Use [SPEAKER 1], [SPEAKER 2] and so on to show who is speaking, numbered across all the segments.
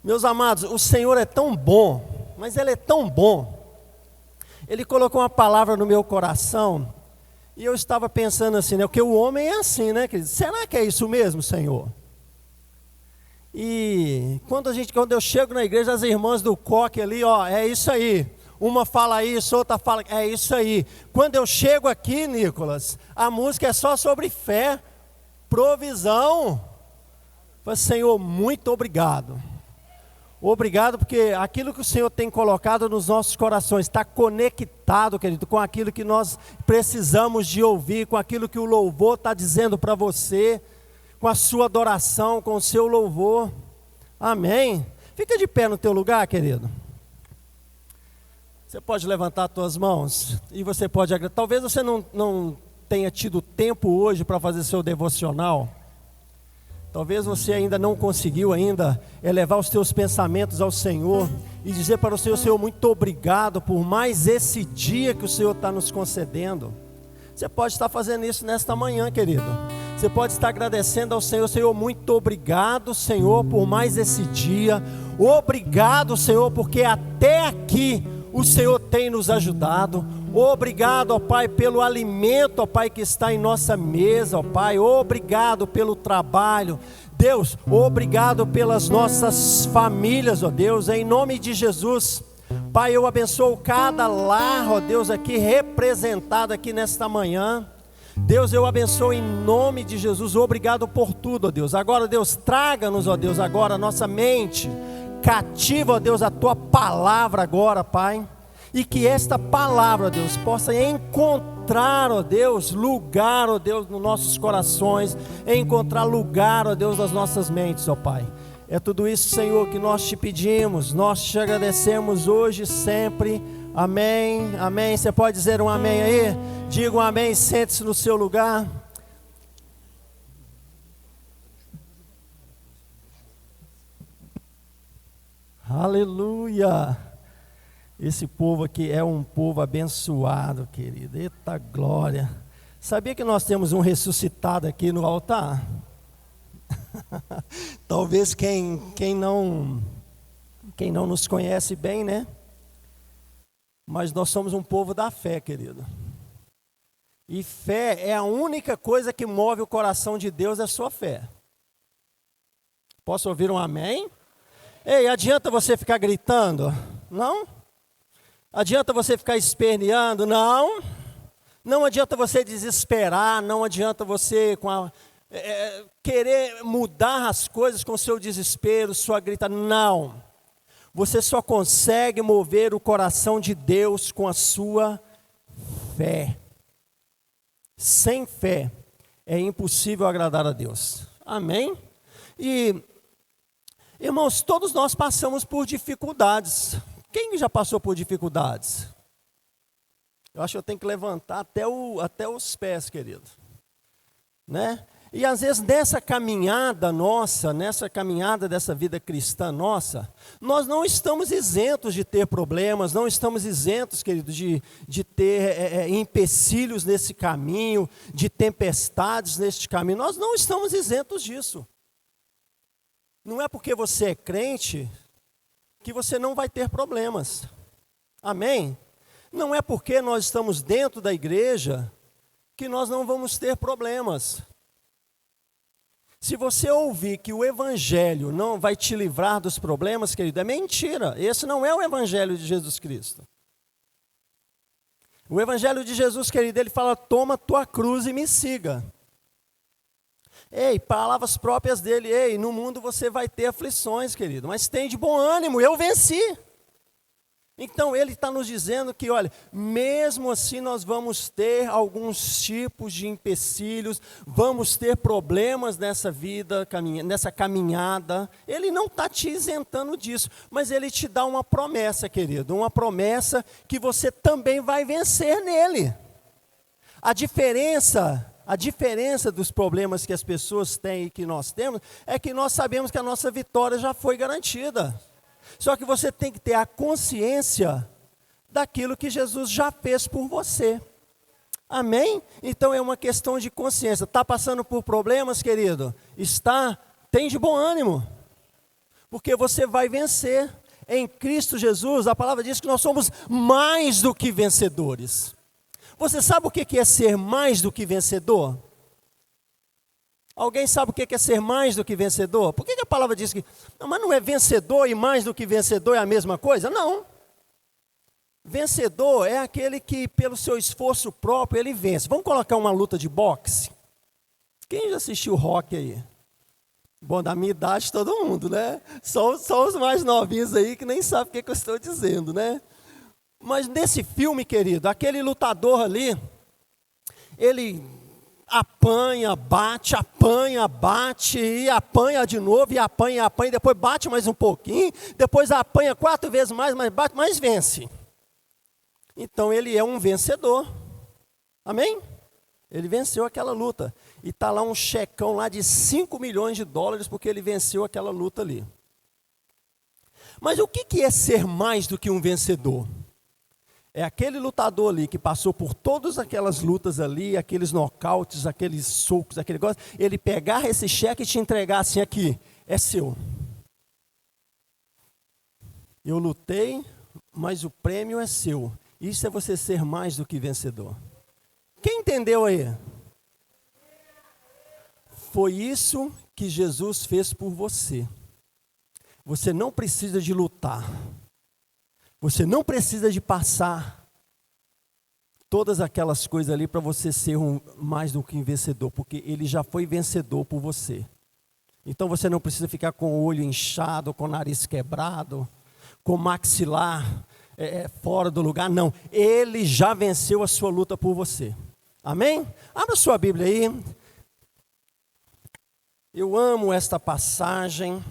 [SPEAKER 1] Meus amados, o Senhor é tão bom, mas Ele é tão bom. Ele colocou uma palavra no meu coração, e eu estava pensando assim, né? Porque o homem é assim, né, querido? Será que é isso mesmo, Senhor? E quando eu chego na igreja, as irmãs do coque ali, ó, é isso aí. Uma fala isso, outra fala, é isso aí. Quando eu chego aqui, Nicolas, a música é só sobre fé, provisão. Mas, Senhor, muito obrigado. Obrigado porque aquilo que o Senhor tem colocado nos nossos corações está conectado, querido, com aquilo que nós precisamos de ouvir, com aquilo que o louvor está dizendo para você, com a sua adoração, com o seu louvor. Amém? Fica de pé no teu lugar, querido. Você pode levantar as tuas mãos e você pode agradecer. Talvez você não tenha tido tempo hoje para fazer seu devocional. Talvez você ainda não conseguiu elevar os teus pensamentos ao Senhor e dizer para o Senhor: Senhor, muito obrigado por mais esse dia que o Senhor está nos concedendo. Você pode estar fazendo isso nesta manhã, querido. Você pode estar agradecendo ao Senhor: Senhor, muito obrigado, Senhor, por mais esse dia. Obrigado, Senhor, porque até aqui o Senhor tem nos ajudado. Obrigado, ó Pai, pelo alimento, ó Pai, que está em nossa mesa, ó Pai. Obrigado pelo trabalho. Deus, obrigado pelas nossas famílias, ó Deus, em nome de Jesus. Pai, eu abençoo cada lar, ó Deus, aqui representado aqui nesta manhã. Deus, eu abençoo em nome de Jesus. Obrigado por tudo, ó Deus. Agora, Deus, traga-nos, ó Deus, agora a nossa mente cativa, ó Deus, a Tua palavra agora, Pai. E que esta palavra, ó Deus, possa encontrar, ó Deus, lugar, ó Deus, nos nossos corações, encontrar lugar, ó Deus, nas nossas mentes, ó Pai. É tudo isso, Senhor, que nós te pedimos, nós te agradecemos hoje e sempre. Amém, amém. Você pode dizer um amém aí? Diga um amém, sente-se no seu lugar. Aleluia. Esse povo aqui é um povo abençoado, querido. Eita glória. Sabia que nós temos um ressuscitado aqui no altar? Talvez quem não nos conhece bem, né? Mas nós somos um povo da fé, querido. E fé é a única coisa que move o coração de Deus, é a sua fé. Posso ouvir um amém? Ei, adianta você ficar gritando? Não? Adianta você ficar esperneando? Não. Não adianta você desesperar, não adianta você querer mudar as coisas com seu desespero, sua grita. Não. Você só consegue mover o coração de Deus com a sua fé. Sem fé é impossível agradar a Deus. Amém? E, irmãos, todos nós passamos por dificuldades. Quem já passou por dificuldades? Eu acho que eu tenho que levantar até os pés, querido. Né? E às vezes nessa caminhada nossa, nessa caminhada dessa vida cristã nossa, nós não estamos isentos de ter problemas, não estamos isentos, querido, de ter empecilhos nesse caminho, de tempestades neste caminho. Nós não estamos isentos disso. Não é porque você é crente que você não vai ter problemas. Amém? Não é porque nós estamos dentro da igreja que nós não vamos ter problemas. Se você ouvir que o evangelho não vai te livrar dos problemas, querido, é mentira. Esse não é o evangelho de Jesus Cristo. O evangelho de Jesus, querido, ele fala: toma tua cruz e me siga. Ei, palavras próprias dele: ei, no mundo você vai ter aflições, querido, mas tem de bom ânimo, eu venci. Então ele está nos dizendo que, olha, mesmo assim nós vamos ter alguns tipos de empecilhos, vamos ter problemas nessa vida, nessa caminhada. Ele não está te isentando disso, mas ele te dá uma promessa, querido, uma promessa que você também vai vencer nele. A diferença dos problemas que as pessoas têm e que nós temos, é que nós sabemos que a nossa vitória já foi garantida. Só que você tem que ter a consciência daquilo que Jesus já fez por você. Amém? Então é uma questão de consciência. Está passando por problemas, querido? Tem de bom ânimo. Porque você vai vencer. Em Cristo Jesus, a palavra diz que nós somos mais do que vencedores. Você sabe o que é ser mais do que vencedor? Alguém sabe o que é ser mais do que vencedor? Por que a palavra diz que, mas não é vencedor e mais do que vencedor é a mesma coisa? Não. Vencedor é aquele que, pelo seu esforço próprio, ele vence. Vamos colocar uma luta de boxe? Quem já assistiu Rock aí? Bom, da minha idade todo mundo, né? Só os mais novinhos aí que nem sabem o que eu estou dizendo, né? Mas nesse filme, querido, aquele lutador ali, ele apanha, bate, e apanha de novo, e apanha, depois bate mais um pouquinho, depois apanha 4 vezes mais, mas bate, mas vence. Então ele é um vencedor. Amém? Ele venceu aquela luta. E está lá um checão lá de 5 milhões de dólares porque ele venceu aquela luta ali. Mas o que é ser mais do que um vencedor? É aquele lutador ali que passou por todas aquelas lutas ali, aqueles nocautes, aqueles socos, aquele negócio, ele pegar esse cheque e te entregar assim aqui, é seu. Eu lutei, mas o prêmio é seu. Isso é você ser mais do que vencedor. Quem entendeu aí? Foi isso que Jesus fez por você. Você não precisa de lutar. Você não precisa de passar todas aquelas coisas ali para você ser mais do que um vencedor, porque ele já foi vencedor por você. Então você não precisa ficar com o olho inchado, com o nariz quebrado, com o maxilar fora do lugar. Não, ele já venceu a sua luta por você. Amém? Abra sua Bíblia aí. Eu amo esta passagem.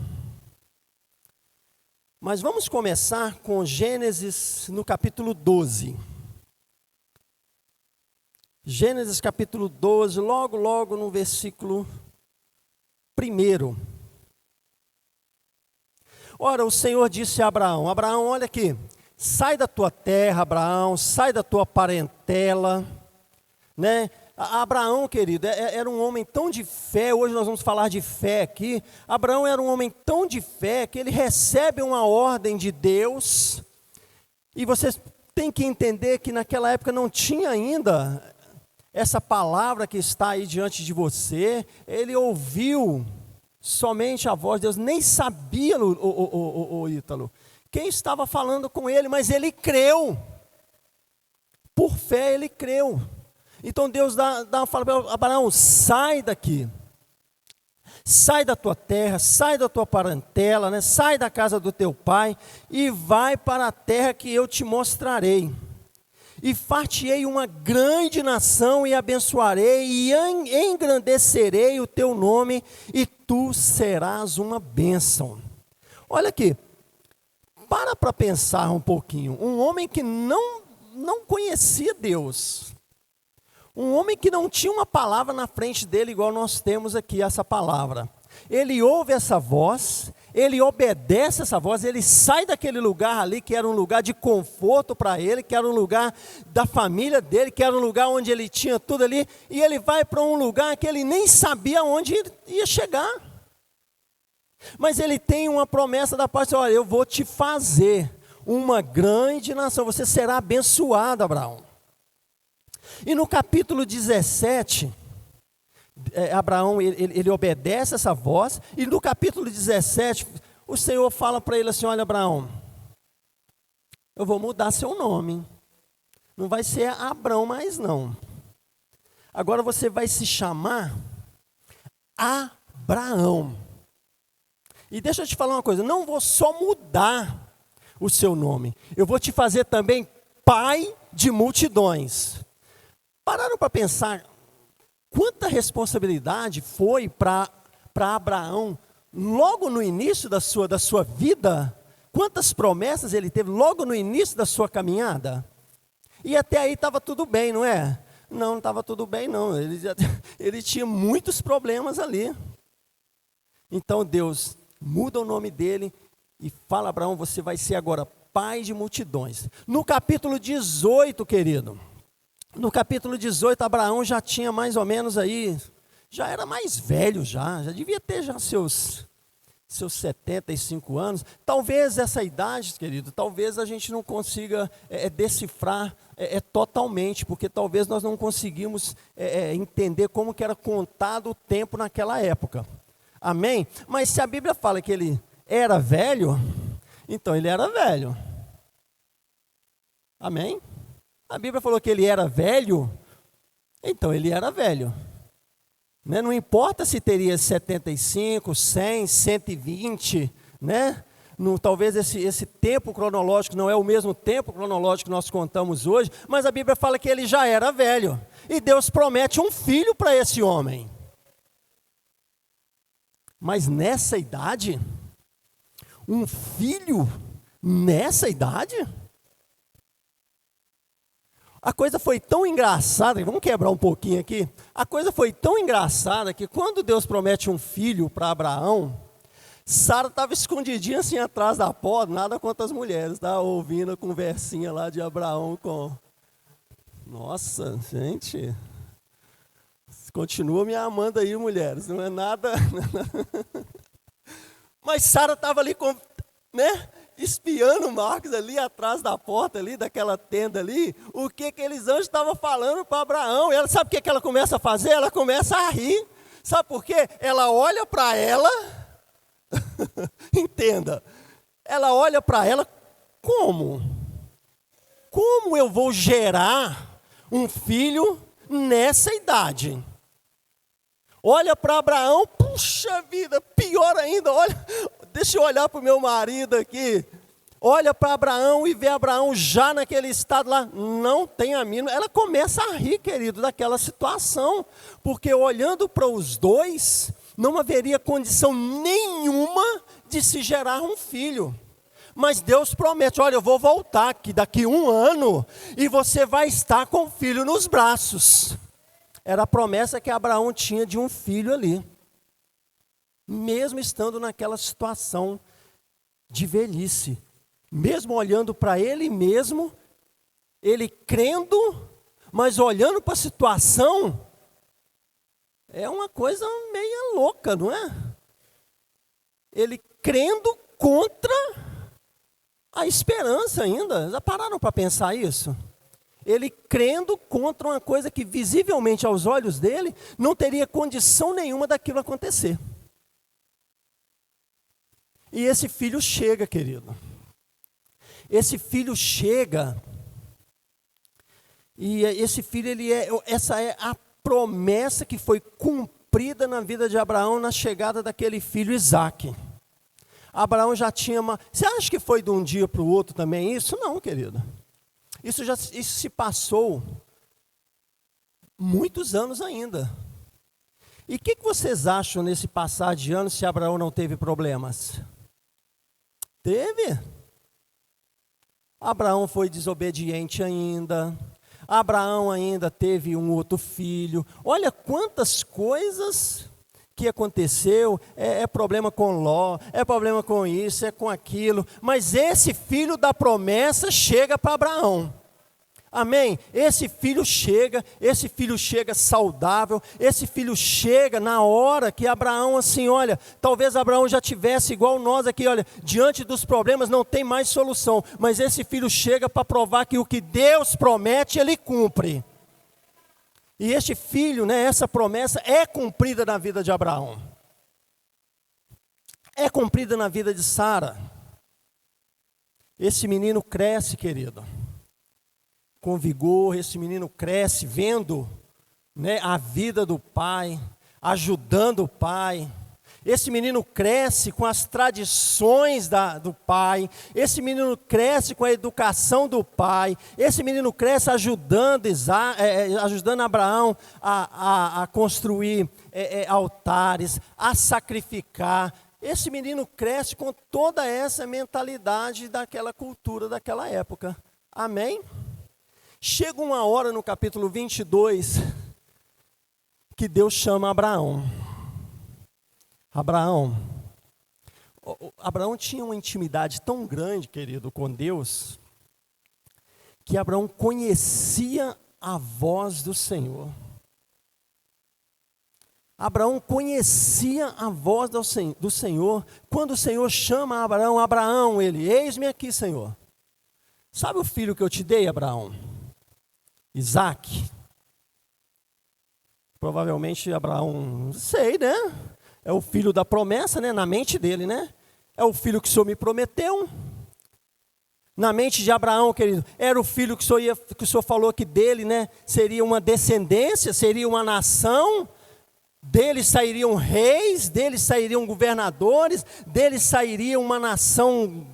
[SPEAKER 1] Mas vamos começar com Gênesis no capítulo 12. Gênesis capítulo 12, logo no versículo 1. Ora, o Senhor disse a Abraão: Abraão, olha aqui, sai da tua terra, Abraão, sai da tua parentela, né? Abraão, querido, era um homem tão de fé. Hoje nós vamos falar de fé aqui. Abraão era um homem tão de fé que ele recebe uma ordem de Deus. E vocês têm que entender que naquela época não tinha ainda essa palavra que está aí diante de você. Ele ouviu somente a voz de Deus, nem sabia, o Ítalo, quem estava falando com ele, mas ele creu. Por fé ele creu. Então Deus fala para Abraão: sai daqui, sai da tua terra, sai da tua parentela, né? Sai da casa do teu pai e vai para a terra que eu te mostrarei. E far-te-ei uma grande nação e abençoarei e engrandecerei o teu nome e tu serás uma bênção. Olha aqui, para pensar um pouquinho. Um homem que não conhecia Deus. Um homem que não tinha uma palavra na frente dele, igual nós temos aqui essa palavra. Ele ouve essa voz, ele obedece essa voz, ele sai daquele lugar ali, que era um lugar de conforto para ele, que era um lugar da família dele, que era um lugar onde ele tinha tudo ali, e ele vai para um lugar que ele nem sabia onde ia chegar. Mas ele tem uma promessa da parte: olha, eu vou te fazer uma grande nação, você será abençoado, Abraão. E no capítulo 17, Abraão, ele obedece essa voz, e no capítulo 17, o Senhor fala para ele assim: olha, Abraão, eu vou mudar seu nome, não vai ser Abrão mais não, agora você vai se chamar Abraão. E deixa eu te falar uma coisa, não vou só mudar o seu nome, eu vou te fazer também pai de multidões. Pararam para pensar quanta responsabilidade foi para Abraão logo no início da sua vida? Quantas promessas ele teve logo no início da sua caminhada? E até aí estava tudo bem, não é? Não estava tudo bem não, ele tinha muitos problemas ali. Então Deus muda o nome dele e fala: Abraão, você vai ser agora pai de multidões. No capítulo 18, querido, no capítulo 18, Abraão já tinha mais ou menos aí, já era mais velho já devia ter já seus seus 75 anos, talvez essa idade, querido, talvez a gente não consiga decifrar totalmente, porque talvez nós não conseguimos entender como que era contado o tempo naquela época. Amém? Mas se a Bíblia fala que ele era velho, então ele era velho. Amém? A Bíblia falou que ele era velho, então ele era velho. Né? Não importa se teria 75, 100, 120, né? Talvez esse tempo cronológico não é o mesmo tempo cronológico que nós contamos hoje, mas a Bíblia fala que ele já era velho. E Deus promete um filho para esse homem. Mas nessa idade, um filho nessa idade? A coisa foi tão engraçada, vamos quebrar um pouquinho aqui. A coisa foi tão engraçada que quando Deus promete um filho para Abraão, Sara estava escondidinha assim atrás da porta, nada contra as mulheres, tá? Ouvindo a conversinha lá de Abraão com... Nossa, gente, continua me amando aí, mulheres, não é nada... Mas Sara estava ali, né? Espiando Marcos ali atrás da porta ali, daquela tenda ali, o que aqueles anjos estavam falando para Abraão. E ela sabe o que ela começa a fazer? Ela começa a rir. Sabe por quê? Ela olha para ela, entenda, ela olha para ela, como? Como eu vou gerar um filho nessa idade? Olha para Abraão, puxa vida, pior ainda, olha... Deixa eu olhar para o meu marido aqui. Olha para Abraão e vê Abraão já naquele estado lá. Não tem a mínima. Ela começa a rir, querido, daquela situação. Porque olhando para os dois, não haveria condição nenhuma de se gerar um filho. Mas Deus promete, olha, eu vou voltar aqui daqui 1 ano e você vai estar com o filho nos braços. Era a promessa que Abraão tinha de um filho ali. Mesmo estando naquela situação de velhice, mesmo olhando para ele mesmo, ele crendo, mas olhando para a situação, é uma coisa meio louca, não é? Ele crendo contra a esperança ainda. Já pararam para pensar isso? Ele crendo contra uma coisa que visivelmente aos olhos dele não teria condição nenhuma daquilo acontecer. E esse filho chega, querido. Esse filho chega. E esse filho, essa é a promessa que foi cumprida na vida de Abraão na chegada daquele filho Isaque. Abraão já tinha Você acha que foi de um dia para o outro também isso? Não, querido. Isso se passou muitos anos ainda. E o que vocês acham nesse passar de anos se Abraão não teve problemas? Teve. Abraão foi desobediente ainda. Abraão ainda teve um outro filho. Olha quantas coisas que aconteceu. É problema com Ló, é problema com isso, é com aquilo. Mas esse filho da promessa chega para Abraão. Amém? Esse filho chega saudável, esse filho chega na hora que Abraão assim, olha, talvez Abraão já tivesse igual nós aqui, olha, diante dos problemas não tem mais solução, mas esse filho chega para provar que o que Deus promete, Ele cumpre. E este filho, né, essa promessa é cumprida na vida de Abraão. É cumprida na vida de Sara. Esse menino cresce, querido. Com vigor, esse menino cresce vendo, né, a vida do pai, ajudando o pai. Esse menino cresce com as tradições do pai. Esse menino cresce com a educação do pai. Esse menino cresce ajudando Abraão a construir altares, a sacrificar. Esse menino cresce com toda essa mentalidade daquela cultura, daquela época. Amém? Chega uma hora no capítulo 22, que Deus chama Abraão. Abraão tinha uma intimidade tão grande, querido, com Deus, que Abraão conhecia a voz do Senhor. Abraão conhecia a voz do Senhor. Quando o Senhor chama Abraão, Abraão, ele, eis-me aqui, Senhor. Sabe o filho que eu te dei, Abraão? Isaque. Provavelmente Abraão, não sei, né? É o filho da promessa, né? Na mente dele, né? É o filho que o Senhor me prometeu. Na mente de Abraão, querido, era o filho que o Senhor falou que dele, né? Seria uma descendência, seria uma nação. Dele sairiam reis, dele sairiam governadores, dele sairia uma nação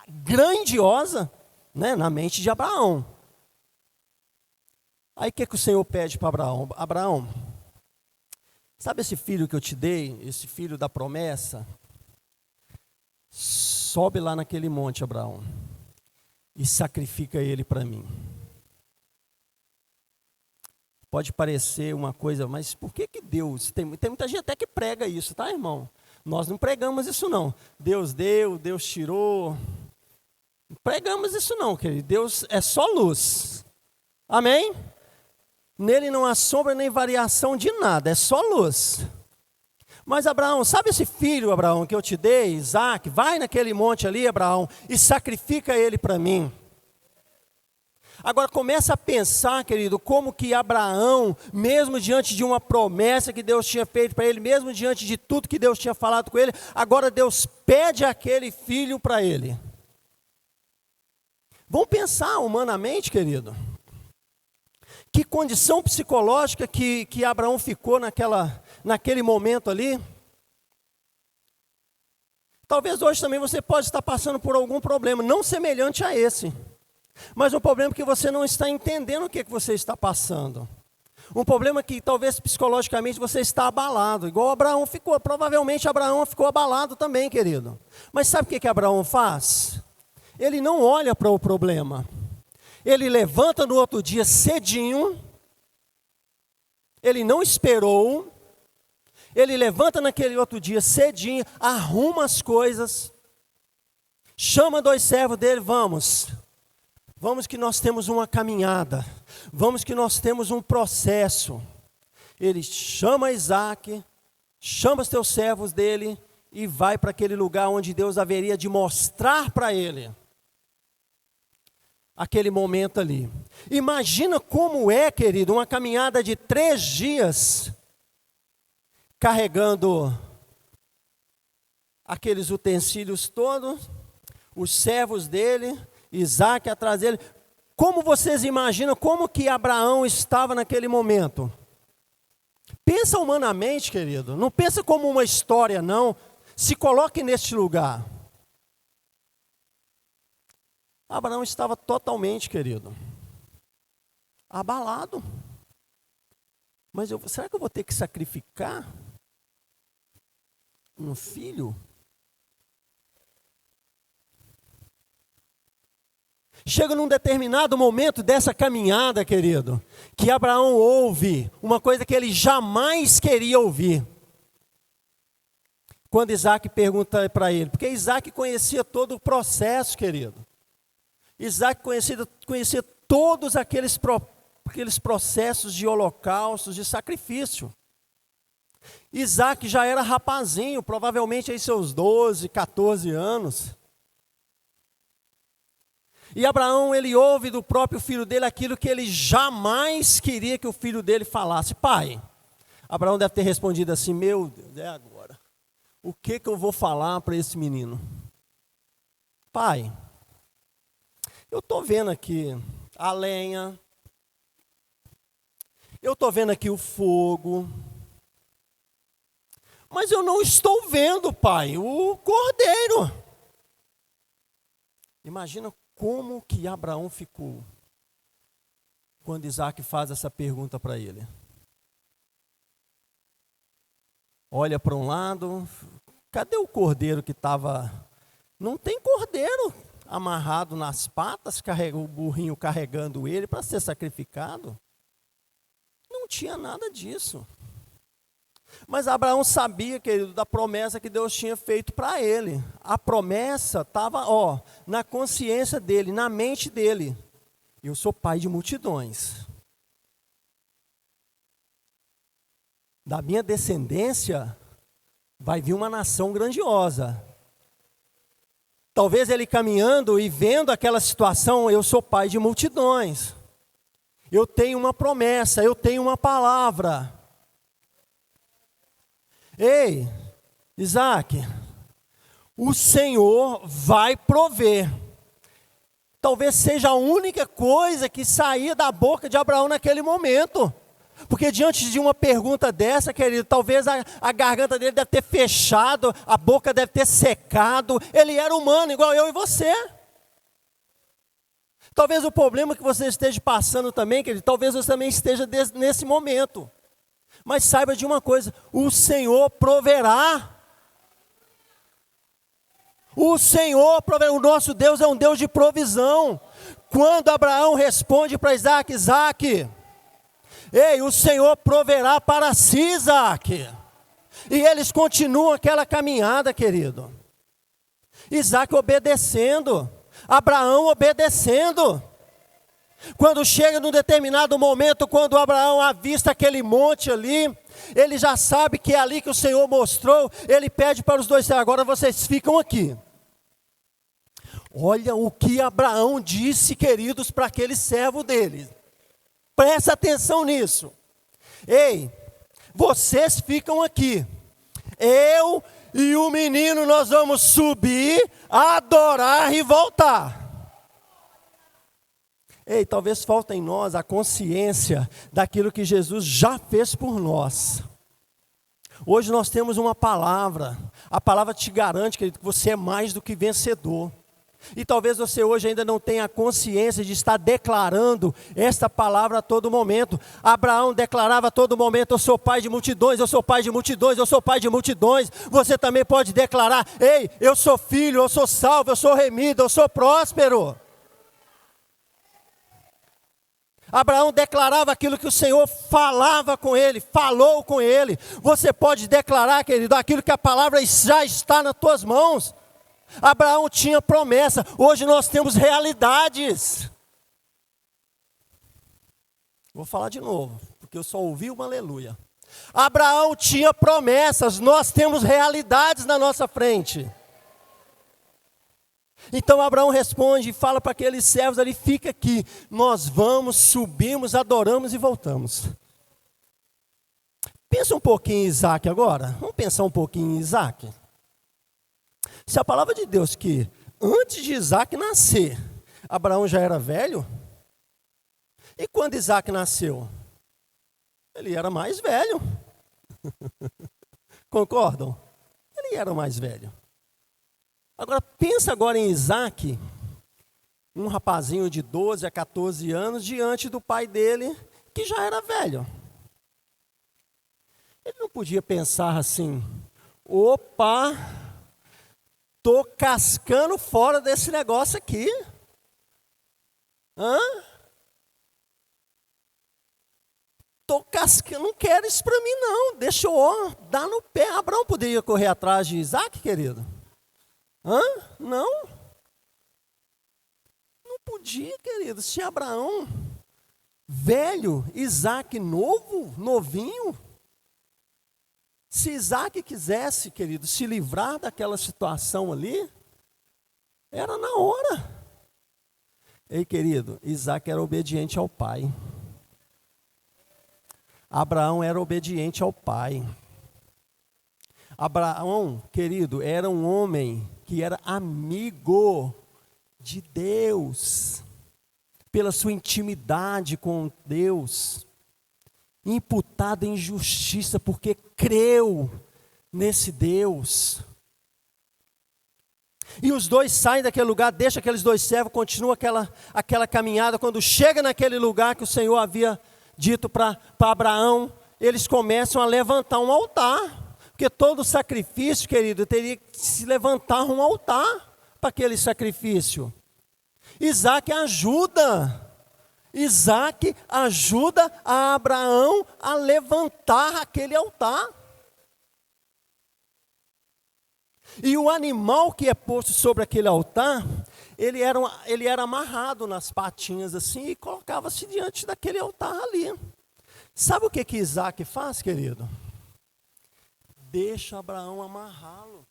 [SPEAKER 1] grandiosa, né? Na mente de Abraão. Aí o que o Senhor pede para Abraão? Abraão, sabe esse filho que eu te dei, esse filho da promessa? Sobe lá naquele monte, Abraão, e sacrifica ele para mim. Pode parecer uma coisa, mas por que Deus? Tem muita gente até que prega isso, tá, irmão? Nós não pregamos isso não. Deus deu, Deus tirou. Não pregamos isso não, querido. Deus é só luz. Amém? Nele não há sombra nem variação de nada, é só luz. Mas Abraão, sabe esse filho, Abraão, que eu te dei, Isaque? Vai naquele monte ali, Abraão, e sacrifica ele para mim. Agora começa a pensar, querido, como que Abraão, mesmo diante de uma promessa que Deus tinha feito para ele, mesmo diante de tudo que Deus tinha falado com ele, agora Deus pede aquele filho para ele. Vamos pensar humanamente, querido. Que condição psicológica que Abraão ficou naquele momento ali? Talvez hoje também você pode estar passando por algum problema, não semelhante a esse. Mas um problema que você não está entendendo o que você está passando. Um problema que talvez psicologicamente você está abalado, igual Abraão ficou. Provavelmente Abraão ficou abalado também, querido. Mas sabe o que Abraão faz? Ele não olha para o problema. Ele levanta no outro dia cedinho, ele não esperou, ele levanta naquele outro dia cedinho, arruma as coisas, chama 2 servos dele, vamos que nós temos uma caminhada, vamos que nós temos um processo. Ele chama Isaque, chama os teus servos dele e vai para aquele lugar onde Deus haveria de mostrar para ele aquele momento ali. Imagina como é, querido, uma caminhada de 3 dias, carregando aqueles utensílios todos, os servos dele, Isaque atrás dele. Como vocês imaginam, como que Abraão estava naquele momento? Pensa humanamente, querido, não pensa como uma história, não. Se coloque neste lugar. Abraão estava totalmente, querido, abalado. Mas será que eu vou ter que sacrificar um filho? Chega num determinado momento dessa caminhada, querido, que Abraão ouve uma coisa que ele jamais queria ouvir. Quando Isaque pergunta para ele, porque Isaque conhecia todo o processo, querido. Isaque conhecia todos aqueles processos de holocaustos, de sacrifício. Isaque já era rapazinho, provavelmente aí seus 12, 14 anos. E Abraão, ele ouve do próprio filho dele aquilo que ele jamais queria que o filho dele falasse. Pai, Abraão deve ter respondido assim, meu Deus, é agora. O que eu vou falar para esse menino? Pai, eu estou vendo aqui a lenha, eu estou vendo aqui o fogo, mas eu não estou vendo, pai, o cordeiro. Imagina como que Abraão ficou quando Isaque faz essa pergunta para ele. Olha para um lado, cadê o cordeiro que estava... Não tem cordeiro amarrado nas patas, o burrinho carregando ele para ser sacrificado. Não tinha nada disso. Mas Abraão sabia, querido, da promessa que Deus tinha feito para ele. A promessa estava, na consciência dele, na mente dele. Eu sou pai de multidões. da minha descendência vai vir uma nação grandiosa. Talvez ele caminhando e vendo aquela situação, eu sou pai de multidões. Eu tenho uma promessa, eu tenho uma palavra. Ei, Isaac, o Senhor vai prover. Talvez seja a única coisa que saía da boca de Abraão naquele momento. Porque diante de uma pergunta dessa, querido, talvez a garganta dele deve ter fechado, a boca deve ter secado. Ele era humano, igual eu e você. Talvez o problema que você esteja passando também, querido, talvez você também esteja nesse momento. Mas saiba de uma coisa, o Senhor proverá. O Senhor proverá, o nosso Deus é um Deus de provisão. Quando Abraão responde para Isaac, Isaac, ei, o Senhor proverá para si, Isaac. E eles continuam aquela caminhada, querido. Isaac obedecendo, Abraão obedecendo. Quando chega num determinado momento, quando Abraão avista aquele monte ali, ele já sabe que é ali que o Senhor mostrou, ele pede para os dois, agora vocês ficam aqui. Olha o que Abraão disse, queridos, para aquele servo dele. Presta atenção nisso. Ei, vocês ficam aqui. Eu e o menino, nós vamos subir, adorar e voltar. Ei, talvez falte em nós a consciência daquilo que Jesus já fez por nós. Hoje nós temos uma palavra. A palavra te garante, querido, que você é mais do que vencedor. E talvez você hoje ainda não tenha a consciência de estar declarando esta palavra a todo momento. Abraão declarava a todo momento, eu sou pai de multidões, eu sou pai de multidões, eu sou pai de multidões. Você também pode declarar, ei, eu sou filho, eu sou salvo, eu sou remido, eu sou próspero. Abraão declarava aquilo que o Senhor falava com ele, falou com ele. Você pode declarar, querido, aquilo que a palavra já está nas tuas mãos. Abraão tinha promessa, hoje nós temos realidades. Vou falar de novo, porque eu só ouvi uma aleluia. Abraão tinha promessas, nós temos realidades na nossa frente. Então Abraão responde e fala para aqueles servos ali, fica aqui, nós vamos, subimos, adoramos e voltamos. Pensa um pouquinho em Isaac agora, vamos pensar um pouquinho em Isaac. Se a palavra de Deus que antes de Isaac nascer, Abraão já era velho, e quando Isaac nasceu, ele era mais velho. Concordam? Ele era mais velho. Agora, pensa agora em Isaac, um rapazinho de 12 a 14 anos, diante do pai dele, que já era velho. Ele não podia pensar assim, opa, estou cascando fora desse negócio aqui. Estou cascando, não quero isso para mim não, deixa eu dar no pé. Abraão poderia correr atrás de Isaac, querido? Não. Não podia, querido. Se Abraão, velho, Isaac novinho. Se Isaac quisesse, querido, se livrar daquela situação ali, era na hora. Ei, querido, Isaac era obediente ao pai. Abraão era obediente ao pai. Abraão, querido, era um homem que era amigo de Deus, pela sua intimidade com Deus, imputado em justiça, porque creu nesse Deus. E os dois saem daquele lugar, deixam aqueles dois servos, continua aquela caminhada. Quando chega naquele lugar que o Senhor havia dito para Abraão, eles começam a levantar um altar. Porque todo sacrifício, querido, teria que se levantar um altar para aquele sacrifício. Isaac ajuda a Abraão a levantar aquele altar. E o animal que é posto sobre aquele altar, ele era amarrado nas patinhas assim e colocava-se diante daquele altar ali. Sabe o que Isaac faz, querido? deixa Abraão amarrá-lo.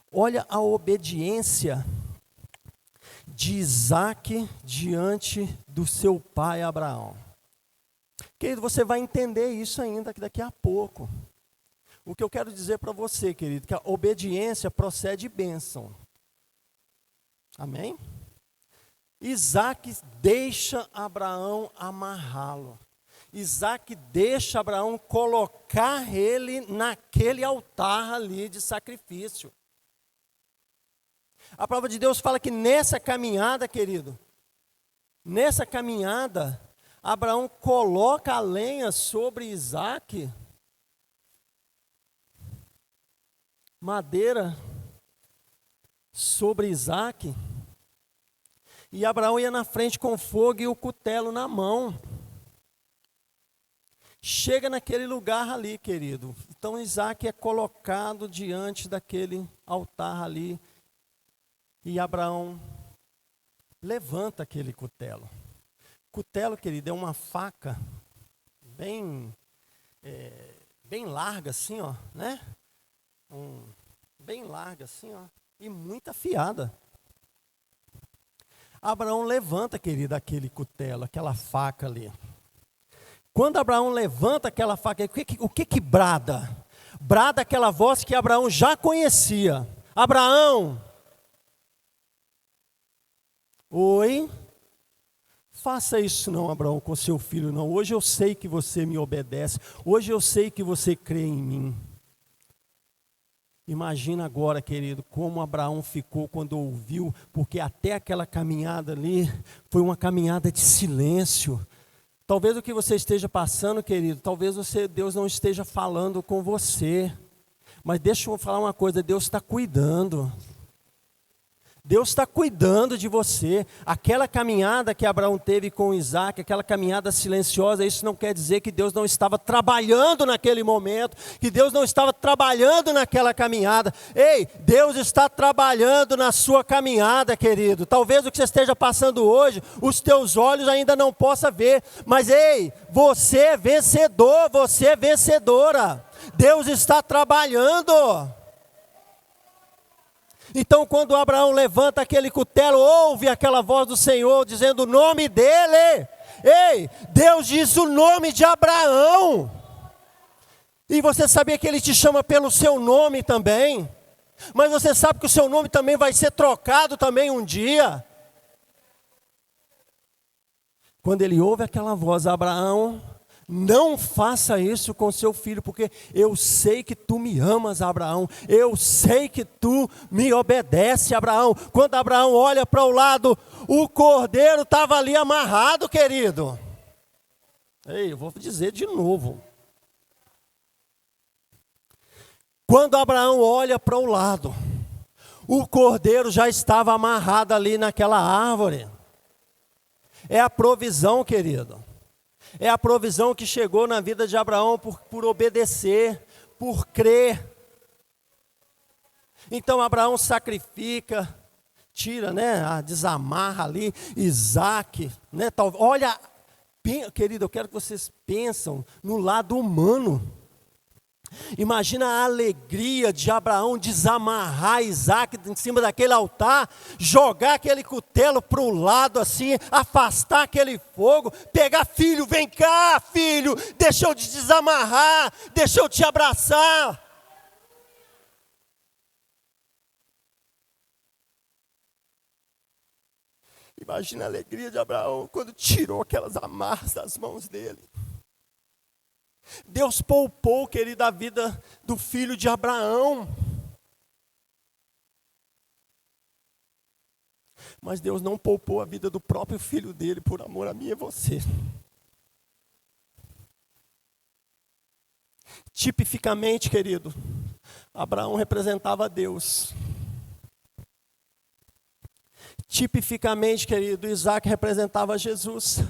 [SPEAKER 1] Olha a obediência de Isaque diante do seu pai Abraão. Querido, você vai entender isso ainda daqui a pouco. O que eu quero dizer para você, querido, que a obediência procede bênção. Amém? Isaque deixa Abraão amarrá-lo. Isaque deixa Abraão colocar ele naquele altar ali de sacrifício. A palavra de Deus fala que nessa caminhada, querido, nessa caminhada, Abraão coloca a lenha sobre Isaque, madeira sobre Isaque, e Abraão ia na frente com o fogo e o cutelo na mão. Chega naquele lugar ali, querido. Então Isaque é colocado diante daquele altar ali, e Abraão levanta aquele cutelo. Cutelo, querido, é uma faca bem larga assim, ó, né? Bem larga assim, ó, e muito afiada. Abraão levanta, querido, aquele cutelo, aquela faca ali. Quando Abraão levanta aquela faca, o que brada? Brada aquela voz que Abraão já conhecia. Abraão! Oi? Faça isso não, Abraão, com seu filho não. Hoje eu sei que você me obedece. Hoje eu sei que você crê em mim. Imagina agora, querido, como Abraão ficou quando ouviu, porque até aquela caminhada ali foi uma caminhada de silêncio. Talvez o que você esteja passando, querido, talvez Deus não esteja falando com você. Mas deixa eu falar uma coisa, Deus está cuidando. Deus está cuidando de você. Aquela caminhada que Abraão teve com Isaque, aquela caminhada silenciosa, isso não quer dizer que Deus não estava trabalhando naquele momento, que Deus não estava trabalhando naquela caminhada. Ei, Deus está trabalhando na sua caminhada, querido. Talvez o que você esteja passando hoje, os teus olhos ainda não possam ver, mas ei, você é vencedor, você é vencedora. Deus está trabalhando. Então, quando Abraão levanta aquele cutelo, ouve aquela voz do Senhor dizendo o nome dele. Ei, Deus diz o nome de Abraão. E você sabia que ele te chama pelo seu nome também? Mas você sabe que o seu nome também vai ser trocado também um dia. Quando ele ouve aquela voz, Abraão, não faça isso com seu filho, porque eu sei que tu me amas, Abraão. Eu sei que tu me obedece, Abraão. Quando Abraão olha para o lado, o cordeiro estava ali amarrado, querido. Ei, eu vou dizer de novo. Quando Abraão olha para o lado, o cordeiro já estava amarrado ali naquela árvore. É a provisão, querido. É a provisão que chegou na vida de Abraão por obedecer, por crer. Então Abraão sacrifica, tira, né, desamarra ali, Isaque, né, olha, querido, eu quero que vocês pensem no lado humano. Imagina a alegria de Abraão desamarrar Isaque em cima daquele altar, jogar aquele cutelo para o lado assim, afastar aquele fogo, pegar, filho, vem cá, filho, deixa eu te desamarrar, deixa eu te abraçar. Imagina a alegria de Abraão quando tirou aquelas amarras das mãos dele. Deus poupou, querido, a vida do filho de Abraão. Mas Deus não poupou a vida do próprio filho dele por amor a mim e você. Tipificamente, querido, Abraão representava Deus. Tipificamente, querido, Isaque representava Jesus.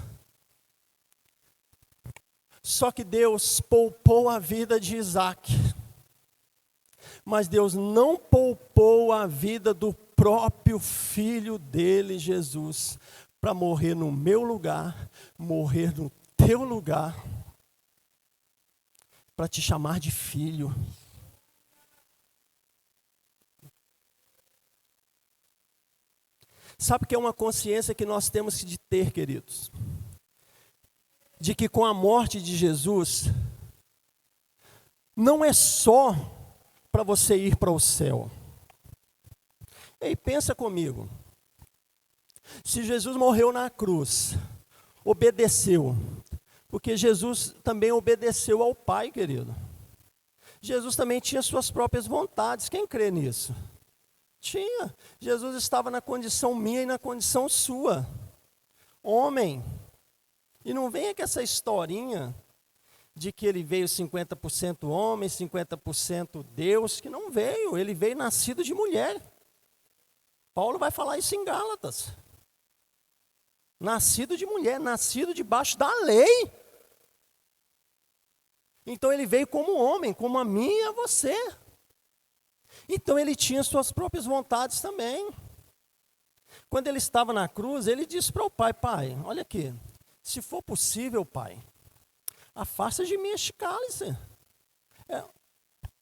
[SPEAKER 1] Só que Deus poupou a vida de Isaque. Mas Deus não poupou a vida do próprio filho dele, Jesus. para morrer no meu lugar, morrer no teu lugar, para te chamar de filho. Sabe o que é uma consciência que nós temos de ter, queridos? De que com a morte de Jesus, não é só para você ir para o céu. Ei, pensa comigo. Se Jesus morreu na cruz, obedeceu, porque Jesus também obedeceu ao Pai, querido. Jesus também tinha suas próprias vontades, quem crê nisso? Tinha. Jesus estava na condição minha e na condição sua. Homem. E não venha com essa historinha de que ele veio 50% homem, 50% Deus, que não veio. Ele veio nascido de mulher. Paulo vai falar isso em Gálatas. Nascido de mulher, nascido debaixo da lei. Então ele veio como homem, como a mim e a você. Então ele tinha suas próprias vontades também. Quando ele estava na cruz, ele disse para o Pai: Pai, olha aqui, se for possível, Pai, afasta de mim este cálice.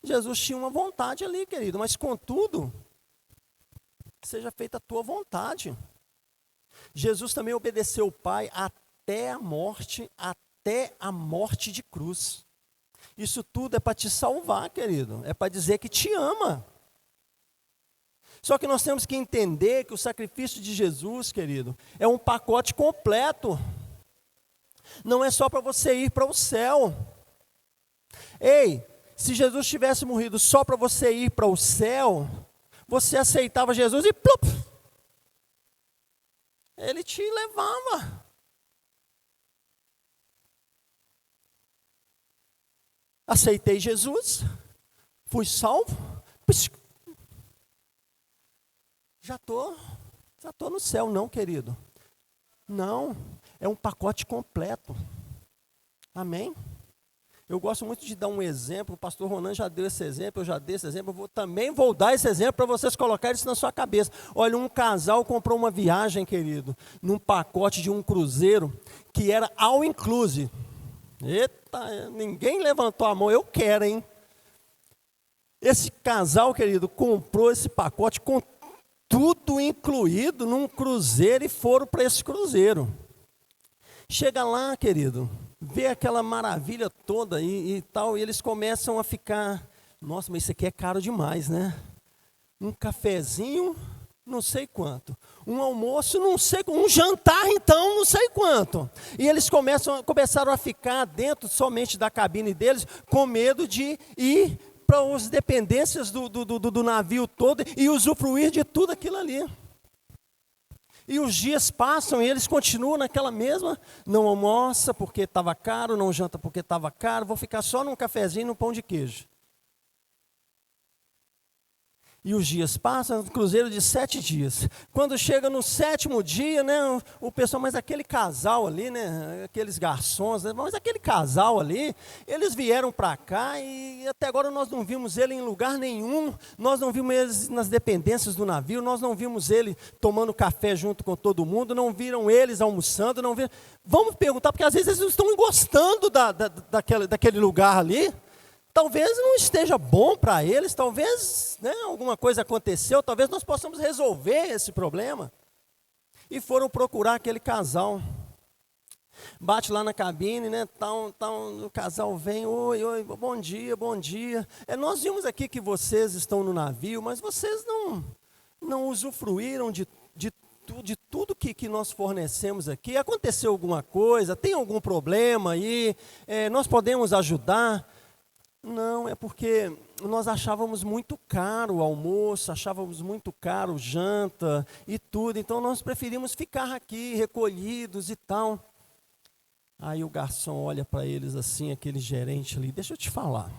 [SPEAKER 1] Jesus tinha uma vontade ali, querido, mas contudo, seja feita a tua vontade. Jesus também obedeceu o Pai até a morte de cruz. Isso tudo é para te salvar, querido, é para dizer que te ama. Só que nós temos que entender que o sacrifício de Jesus, querido, é um pacote completo. Não é só para você ir para o céu. Ei, se Jesus tivesse morrido só para você ir para o céu, você aceitava Jesus e plup, ele te levava. Aceitei Jesus, fui salvo, já estou no céu. Não, querido. Não, é um pacote completo. Amém? Eu gosto muito de dar um exemplo, o pastor Ronan já deu esse exemplo, eu já dei esse exemplo, também vou dar esse exemplo para vocês colocarem isso na sua cabeça. Olha, um casal comprou uma viagem, querido, num pacote de um cruzeiro, que era all inclusive. Eita, ninguém levantou a mão, eu quero, hein? Esse casal, querido, comprou esse pacote com tudo incluído num cruzeiro e foram para esse cruzeiro. Chega lá, querido, vê aquela maravilha toda e tal, e eles começam a ficar, nossa, mas isso aqui é caro demais, né? Um cafezinho, não sei quanto. Um almoço, não sei quanto. Um jantar, então, não sei quanto. E eles começaram a ficar dentro somente da cabine deles, com medo de ir para as dependências do navio todo e usufruir de tudo aquilo ali. E os dias passam e eles continuam naquela mesma, não almoça porque estava caro, não janta porque estava caro, vou ficar só num cafezinho e num pão de queijo. E os dias passam, um cruzeiro de 7 dias. Quando chega no 7º dia, né, o pessoal, mas aquele casal ali, né, aqueles garçons, né, mas aquele casal ali, eles vieram para cá e até agora nós não vimos ele em lugar nenhum, nós não vimos eles nas dependências do navio, nós não vimos ele tomando café junto com todo mundo, não viram eles almoçando, não viram. Vamos perguntar, porque às vezes eles não estão gostando daquele lugar ali. Talvez não esteja bom para eles, talvez, né, alguma coisa aconteceu, talvez nós possamos resolver esse problema. E foram procurar aquele casal. Bate lá na cabine, né, o casal vem, oi, bom dia, bom dia. Nós vimos aqui que vocês estão no navio, mas vocês não usufruíram de tudo que nós fornecemos aqui. Aconteceu alguma coisa, tem algum problema aí, nós podemos ajudar? Não, é porque nós achávamos muito caro o almoço, achávamos muito caro janta e tudo, então nós preferimos ficar aqui recolhidos e tal. Aí o garçom olha para eles assim, aquele gerente ali, deixa eu te falar,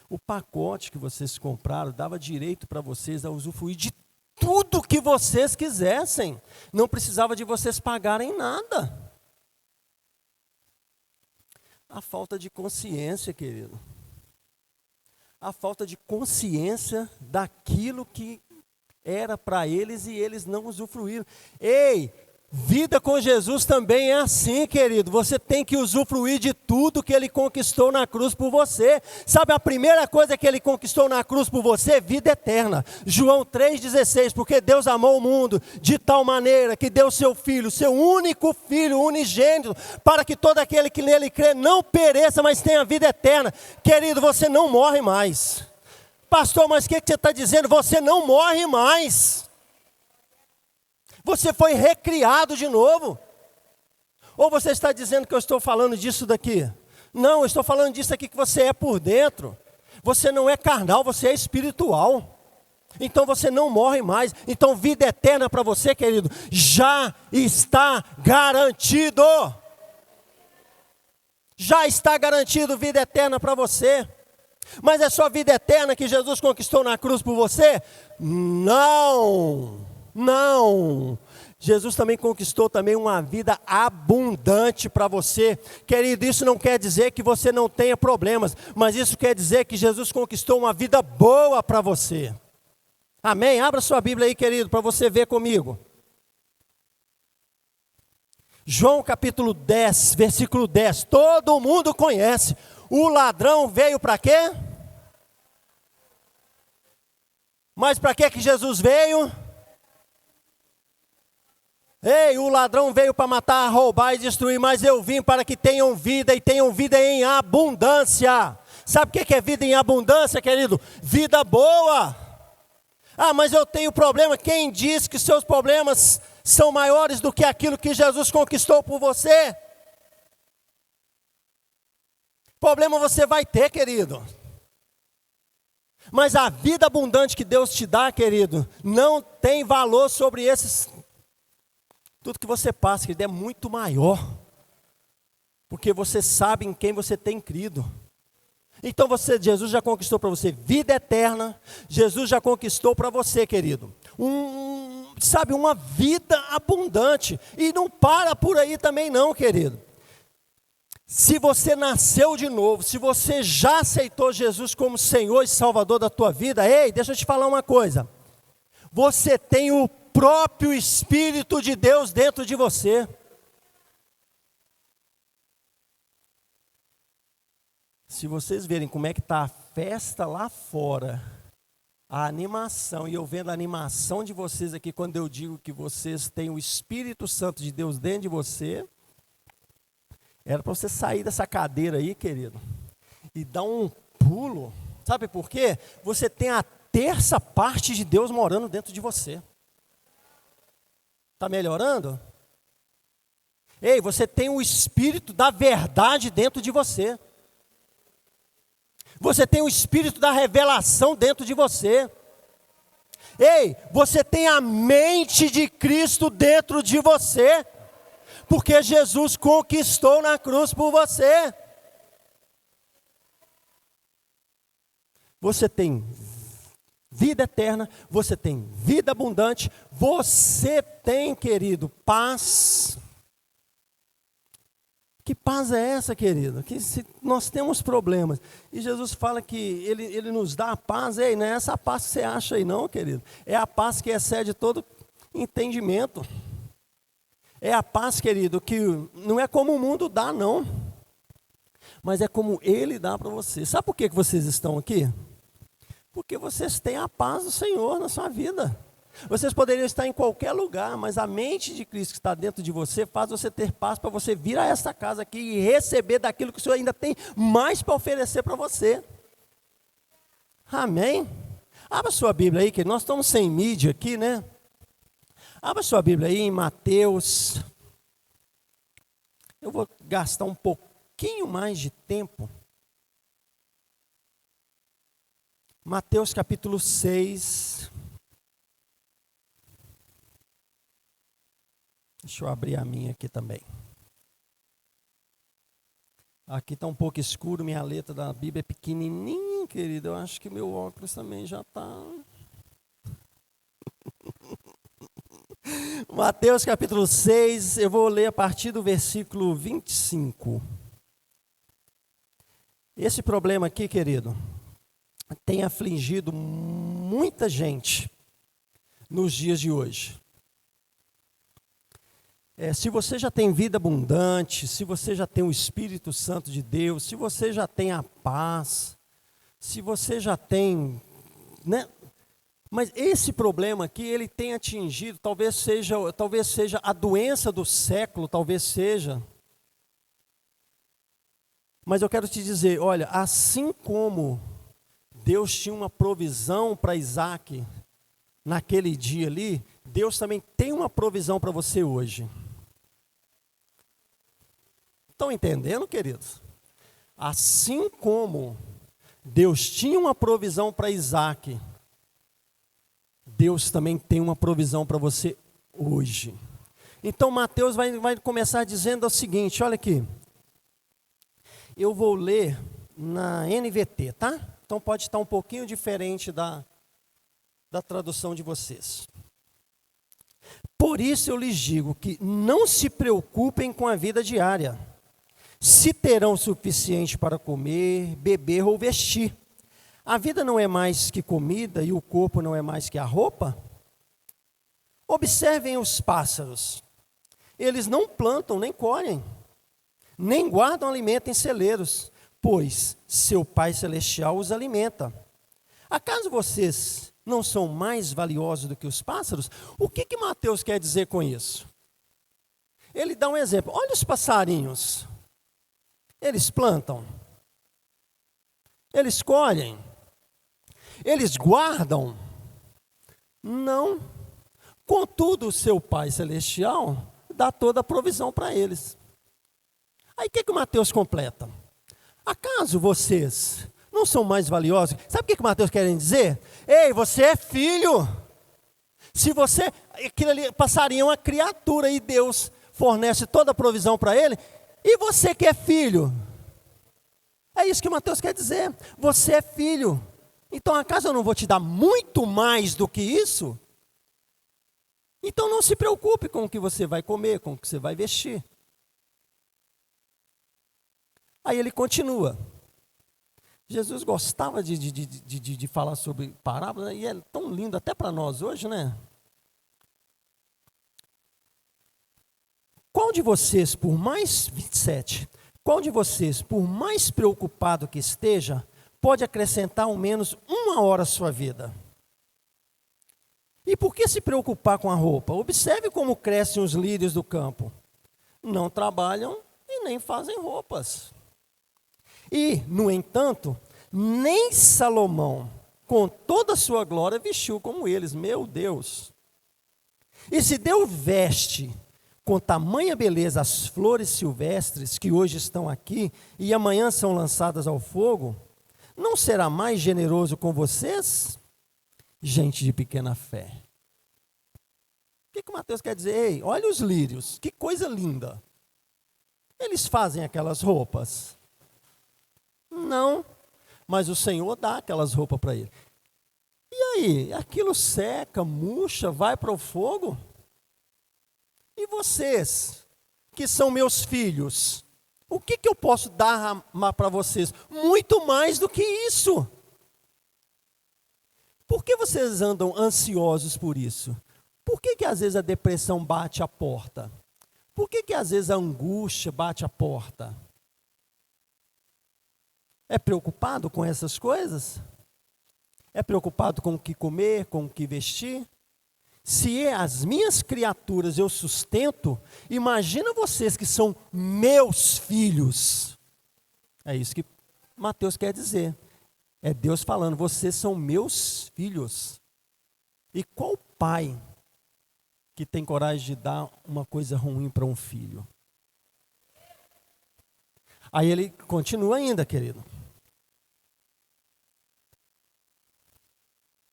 [SPEAKER 1] o pacote que vocês compraram dava direito para vocês a usufruir de tudo que vocês quisessem, não precisava de vocês pagarem nada. A falta de consciência, querido. A falta de consciência daquilo que era para eles e eles não usufruíram. Ei, Vida com Jesus também é assim, querido. Você tem que usufruir de tudo que Ele conquistou na cruz por você. Sabe a primeira coisa que Ele conquistou na cruz por você? Vida eterna. João 3,16, porque Deus amou o mundo de tal maneira que deu seu Filho, seu único Filho, unigênito, para que todo aquele que nele crê não pereça, mas tenha vida eterna. Querido, você não morre mais. Pastor, mas o que você está dizendo? Você não morre mais. Você foi recriado de novo. Ou você está dizendo que eu estou falando disso daqui? Não, eu estou falando disso aqui que você é por dentro. Você não é carnal, você é espiritual. Então você não morre mais. Então vida eterna para você, querido, já está garantido. Já está garantido vida eterna para você. Mas é só vida eterna que Jesus conquistou na cruz por você? Não. Não, Jesus também conquistou também uma vida abundante para você. Querido, isso não quer dizer que você não tenha problemas, mas isso quer dizer que Jesus conquistou uma vida boa para você. Amém? Abra sua Bíblia aí, querido, para você ver comigo. João capítulo 10, versículo 10, todo mundo conhece. O ladrão veio para quê? Mas para que Jesus veio? Ei, o ladrão veio para matar, roubar e destruir, mas eu vim para que tenham vida e tenham vida em abundância. Sabe o que é vida em abundância, querido? Vida boa. Ah, mas eu tenho problema. Quem diz que seus problemas são maiores do que aquilo que Jesus conquistou por você? Problema você vai ter, querido. Mas a vida abundante que Deus te dá, querido, não tem valor sobre esses. Tudo que você passa, querido, é muito maior. Porque você sabe em quem você tem crido. Então Jesus já conquistou para você vida eterna. Jesus já conquistou para você, querido, uma vida abundante. E não para por aí também não, querido. Se você nasceu de novo, se você já aceitou Jesus como Senhor e Salvador da tua vida, ei, deixa eu te falar uma coisa. Você tem o próprio Espírito de Deus dentro de você. Se vocês verem como é que está a festa lá fora, a animação, e eu vendo a animação de vocês aqui, quando eu digo que vocês têm o Espírito Santo de Deus dentro de você, era para você sair dessa cadeira aí, querido, e dar um pulo. Sabe por quê? Você tem a terça parte de Deus morando dentro de você. Está melhorando? Ei, você tem o Espírito da verdade dentro de você. Você tem o Espírito da revelação dentro de você. Ei, você tem a mente de Cristo dentro de você. Porque Jesus conquistou na cruz por você. Você tem vida eterna, você tem vida abundante, você tem, querido, paz. Que paz é essa, querido? Que se nós temos problemas, e Jesus fala que Ele nos dá a paz, ei, não é essa paz que você acha aí não, querido, é a paz que excede todo entendimento, é a paz, querido, que não é como o mundo dá não, mas é como Ele dá para você. Sabe por que vocês estão aqui? Porque vocês têm a paz do Senhor na sua vida. Vocês poderiam estar em qualquer lugar, mas a mente de Cristo que está dentro de você faz você ter paz para você vir a esta casa aqui e receber daquilo que o Senhor ainda tem mais para oferecer para você. Amém? Abra sua Bíblia aí, que nós estamos sem mídia aqui, né? Abra sua Bíblia aí em Mateus. Eu vou gastar um pouquinho mais de tempo. Mateus capítulo 6. Deixa eu abrir a minha aqui também. Aqui está um pouco escuro, minha letra da Bíblia é pequenininha, querido. Eu acho que meu óculos também já está. Mateus capítulo 6, eu vou ler a partir do versículo 25. Esse problema aqui, querido, tem afligido muita gente nos dias de hoje. Se você já tem vida abundante, se você já tem o Espírito Santo de Deus, se você já tem a paz, se você já tem, né? Mas esse problema aqui, ele tem atingido, talvez seja a doença do século, talvez seja. Mas eu quero te dizer, olha, assim como Deus tinha uma provisão para Isaac naquele dia ali, Deus também tem uma provisão para você hoje. Estão entendendo, queridos? Assim como Deus tinha uma provisão para Isaac, Deus também tem uma provisão para você hoje. Então Mateus vai começar dizendo o seguinte, olha aqui. Eu vou ler na NVT, tá? Então pode estar um pouquinho diferente da tradução de vocês. Por isso eu lhes digo que não se preocupem com a vida diária, se terão o suficiente para comer, beber ou vestir. A vida não é mais que comida e o corpo não é mais que a roupa? Observem os pássaros. Eles não plantam nem colhem, nem guardam alimento em celeiros, pois seu Pai Celestial os alimenta. Acaso vocês não são mais valiosos do que os pássaros? O que Mateus quer dizer com isso? Ele dá um exemplo. Olha os passarinhos. Eles plantam. Eles colhem. Eles guardam. Não. Contudo, o seu Pai Celestial dá toda a provisão para eles. Aí o que Mateus completa? Acaso vocês não são mais valiosos? Sabe o que Mateus quer dizer? Ei, você é filho. Se você, aquilo ali, passaria uma criatura e Deus fornece toda a provisão para ele, e você que é filho? É isso que Mateus quer dizer. Você é filho. Então acaso eu não vou te dar muito mais do que isso? Então não se preocupe com o que você vai comer, com o que você vai vestir. Aí ele continua. Jesus gostava de falar sobre parábolas, e é tão lindo até para nós hoje, né? Qual de vocês, por mais, 27, qual de vocês, por mais preocupado que esteja, pode acrescentar ao menos 1 hora à sua vida? E por que se preocupar com a roupa? Observe como crescem os lírios do campo. Não trabalham e nem fazem roupas. E, no entanto, nem Salomão, com toda a sua glória, vestiu como eles. Meu Deus! E se Deus veste com tamanha beleza as flores silvestres que hoje estão aqui e amanhã são lançadas ao fogo, não será mais generoso com vocês, gente de pequena fé? O que Mateus quer dizer? Ei, olha os lírios, que coisa linda. Eles fazem aquelas roupas? Não, mas o Senhor dá aquelas roupas para ele. E aí, aquilo seca, murcha, vai para o fogo? E vocês, que são meus filhos, o que eu posso dar para vocês? Muito mais do que isso. Por que vocês andam ansiosos por isso? Por que às vezes a depressão bate a porta? Por que às vezes a angústia bate a porta? É preocupado com essas coisas? É preocupado com o que comer, com o que vestir? Se as minhas criaturas eu sustento, imagina vocês que são meus filhos. É isso que Mateus quer dizer. É Deus falando, vocês são meus filhos. E qual pai que tem coragem de dar uma coisa ruim para um filho? Aí ele continua ainda, querido.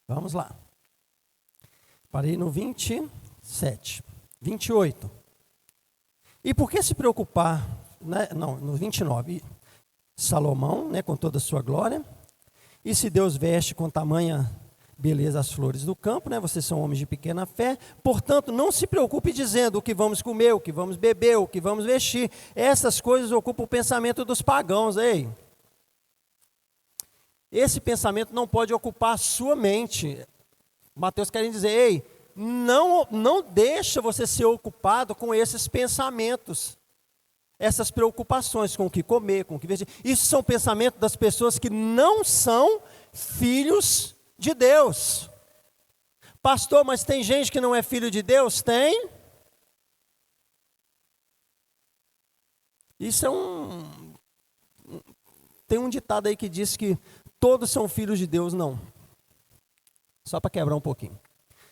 [SPEAKER 1] Vamos lá. Parei no 27. 28. E por que se preocupar, né? Não, no 29. Salomão, né, com toda a sua glória. E se Deus veste com tamanha beleza as flores do campo, né? Vocês são homens de pequena fé. Portanto, não se preocupe dizendo o que vamos comer, o que vamos beber, o que vamos vestir. Essas coisas ocupam o pensamento dos pagãos, ei. Esse pensamento não pode ocupar a sua mente. Mateus quer dizer, ei, não deixa você ser ocupado com esses pensamentos, essas preocupações com o que comer, com o que vestir. Isso são pensamentos das pessoas que não são filhos de Deus. Pastor, mas tem gente que não é filho de Deus? Tem. Isso tem um ditado aí que diz que todos são filhos de Deus. Não. Só para quebrar um pouquinho.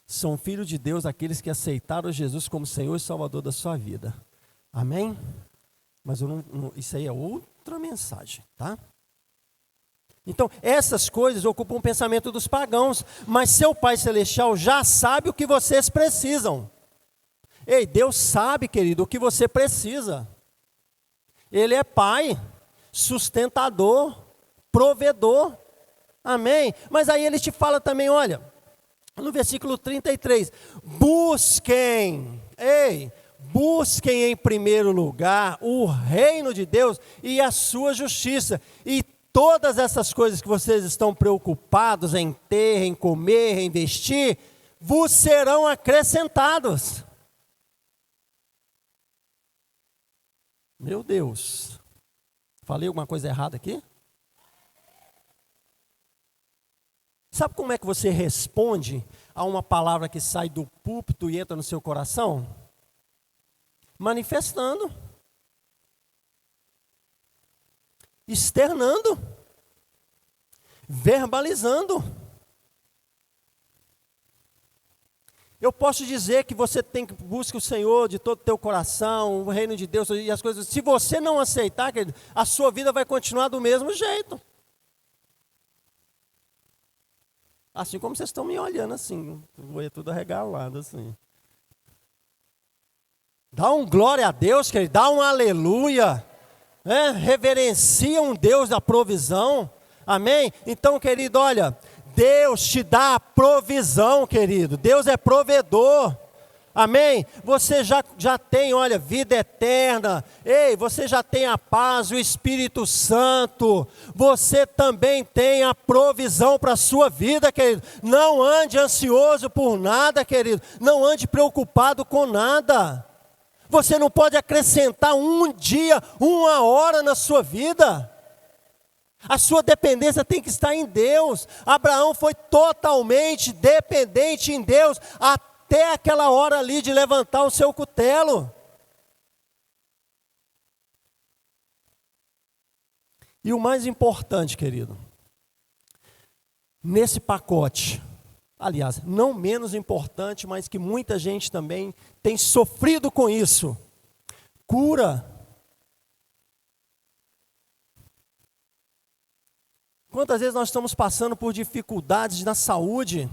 [SPEAKER 1] São filhos de Deus aqueles que aceitaram Jesus como Senhor e Salvador da sua vida. Amém? Mas isso aí é outra mensagem, tá? Então, essas coisas ocupam o pensamento dos pagãos, mas seu Pai Celestial já sabe o que vocês precisam. Ei, Deus sabe, querido, o que você precisa. Ele é Pai, sustentador, provedor. Amém? Mas aí ele te fala também, olha, no versículo 33, busquem em primeiro lugar o reino de Deus e a sua justiça, e todas essas coisas que vocês estão preocupados em ter, em comer, em vestir, vos serão acrescentados. Meu Deus, falei alguma coisa errada aqui? Sabe como é que você responde a uma palavra que sai do púlpito e entra no seu coração? Manifestando, externando, verbalizando. Eu posso dizer que você tem que buscar o Senhor de todo o teu coração, o reino de Deus e as coisas. Se você não aceitar, querido, a sua vida vai continuar do mesmo jeito. Assim como vocês estão me olhando assim, vou tudo arregalado assim. Dá um glória a Deus, querido, dá um aleluia, né? Reverencia um Deus da provisão, amém? Então, querido, olha, Deus te dá a provisão, querido, Deus é provedor, amém? Você já tem, olha, vida eterna, ei, você já tem a paz, o Espírito Santo, você também tem a provisão para a sua vida, querido. Não ande ansioso por nada, querido, não ande preocupado com nada. Você não pode acrescentar um dia, uma hora na sua vida. A sua dependência tem que estar em Deus. Abraão foi totalmente dependente em Deus, até aquela hora ali de levantar o seu cutelo. E o mais importante, querido, nesse pacote, aliás, não menos importante, mas que muita gente também tem sofrido com isso, cura. Quantas vezes nós estamos passando por dificuldades na saúde?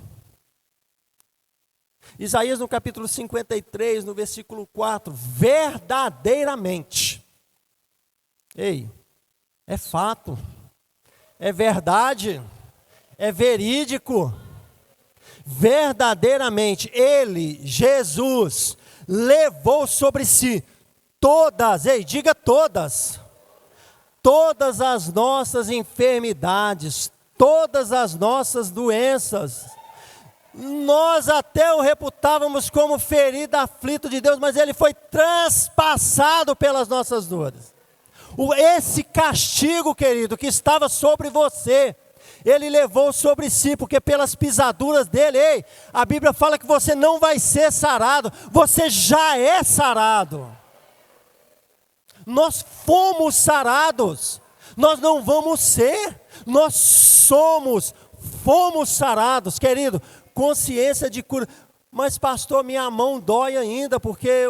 [SPEAKER 1] Isaías no capítulo 53, no versículo 4, verdadeiramente. Ei, é fato, é verdade, é verídico. Verdadeiramente, Ele, Jesus, levou sobre si todas, diga todas as nossas enfermidades, todas as nossas doenças. Nós até o reputávamos como ferido, aflito de Deus, mas Ele foi transpassado pelas nossas dores. Esse castigo, querido, que estava sobre você, Ele levou sobre si, porque pelas pisaduras dele, a Bíblia fala que você não vai ser sarado, você já é sarado. Nós fomos sarados, nós não vamos ser, nós fomos sarados, querido, consciência de cura. Mas pastor, minha mão dói ainda, porque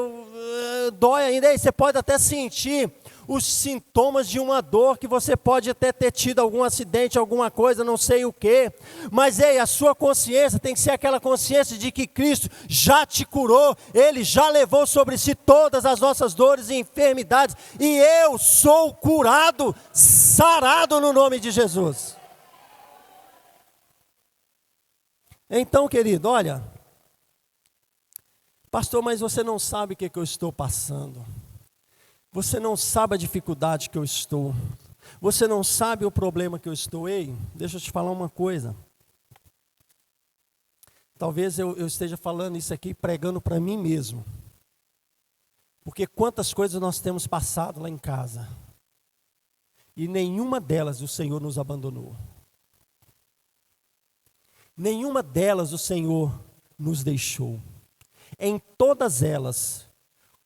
[SPEAKER 1] dói ainda, aí você pode até sentir os sintomas de uma dor, que você pode até ter tido algum acidente, alguma coisa, não sei o que, mas a sua consciência tem que ser aquela consciência de que Cristo já te curou, Ele já levou sobre si todas as nossas dores e enfermidades, e eu sou curado, sarado no nome de Jesus. Então, querido, olha, pastor, mas você não sabe o que eu estou passando. Você não sabe a dificuldade que eu estou. Você não sabe o problema que eu estou. Ei, deixa eu te falar uma coisa. Talvez eu esteja falando isso aqui, pregando para mim mesmo. Porque quantas coisas nós temos passado lá em casa. E nenhuma delas o Senhor nos abandonou. Nenhuma delas o Senhor nos deixou. Em todas elas,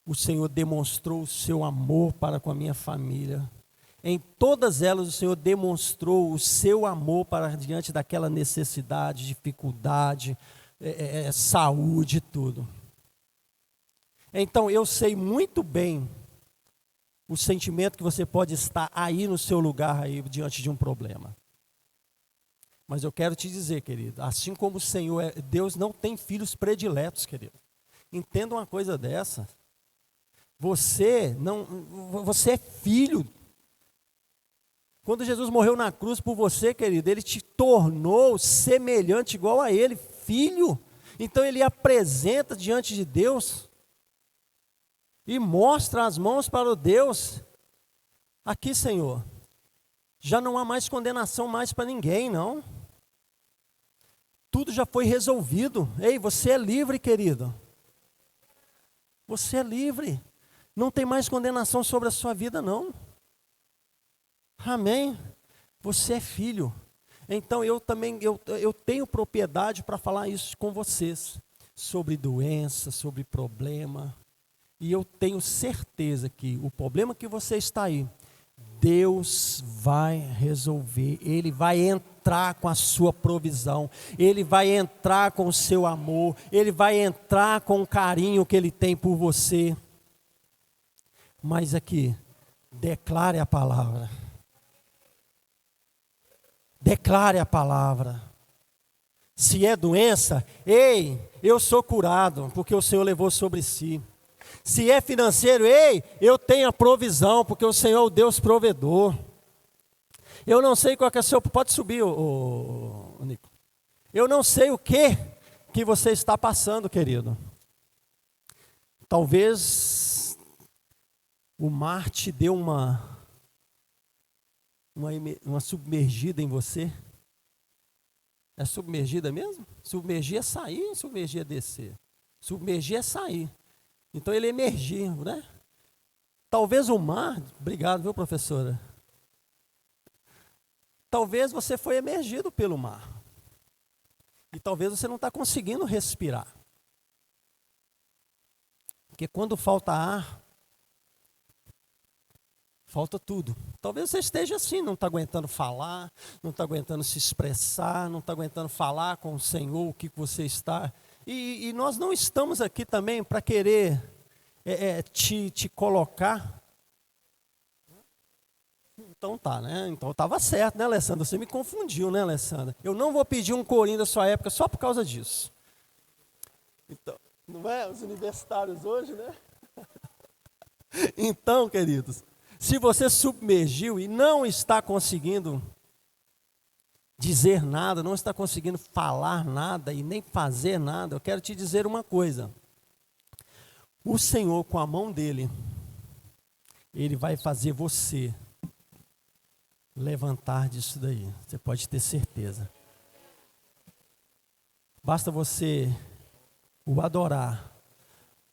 [SPEAKER 1] o Senhor demonstrou o seu amor para com a minha família. Em todas elas, o Senhor demonstrou o seu amor para diante daquela necessidade, dificuldade, saúde, tudo. Então, eu sei muito bem o sentimento que você pode estar aí no seu lugar, aí, diante de um problema. Mas eu quero te dizer, querido, assim como o Senhor, Deus não tem filhos prediletos, querido. Entenda uma coisa dessa. Você é filho. Quando Jesus morreu na cruz por você, querido, Ele te tornou semelhante, igual a Ele, filho. Então Ele apresenta diante de Deus e mostra as mãos para o Deus. Aqui, Senhor, já não há mais condenação mais para ninguém, não. Tudo já foi resolvido. Ei, você é livre, querido. Você é livre. Não tem mais condenação sobre a sua vida, não. Amém? Você é filho. Então eu também, eu tenho propriedade para falar isso com vocês. Sobre doença, sobre problema. E eu tenho certeza que o problema que você está aí, Deus vai resolver. Ele vai entrar com a sua provisão. Ele vai entrar com o seu amor. Ele vai entrar com o carinho que Ele tem por você. Mas aqui, declare a palavra. Declare a palavra. Se é doença, ei, eu sou curado, porque o Senhor levou sobre si. Se é financeiro, ei, eu tenho a provisão, porque o Senhor é o Deus provedor. Eu não sei qual que é o seu... Pode subir, o Nico. Eu não sei o que você está passando, querido. Talvez o mar te deu uma submergida em você. É submergida mesmo? Submergir é sair, submergir é descer. Submergir é sair. Então ele emergiu, né? Talvez o mar, obrigado, viu, professora? Talvez você foi emergido pelo mar. E talvez você não está conseguindo respirar. Porque quando falta ar, falta tudo. Talvez você esteja assim, não está aguentando falar, não está aguentando se expressar, não está aguentando falar com o Senhor o que você está. E nós não estamos aqui também para querer te colocar. Então tá, né? Então estava certo, né, Alessandra? Você me confundiu, né, Alessandra? Eu não vou pedir um corinho da sua época só por causa disso. Então, não é? Os universitários hoje, né? Então, queridos, se você submergiu e não está conseguindo dizer nada, não está conseguindo falar nada e nem fazer nada, eu quero te dizer uma coisa. O Senhor, com a mão dele, Ele vai fazer você levantar disso daí. Você pode ter certeza. Basta você o adorar.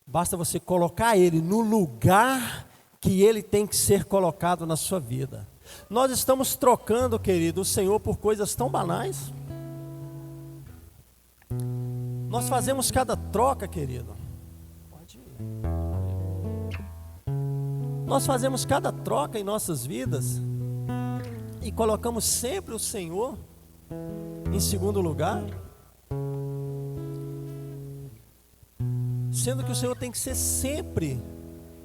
[SPEAKER 1] Basta você colocar Ele no lugar que Ele tem que ser colocado na sua vida. Nós estamos trocando, querido, o Senhor por coisas tão banais. Nós fazemos cada troca, querido. Pode ir. Nós fazemos cada troca em nossas vidas e colocamos sempre o Senhor em segundo lugar, sendo que o Senhor tem que ser sempre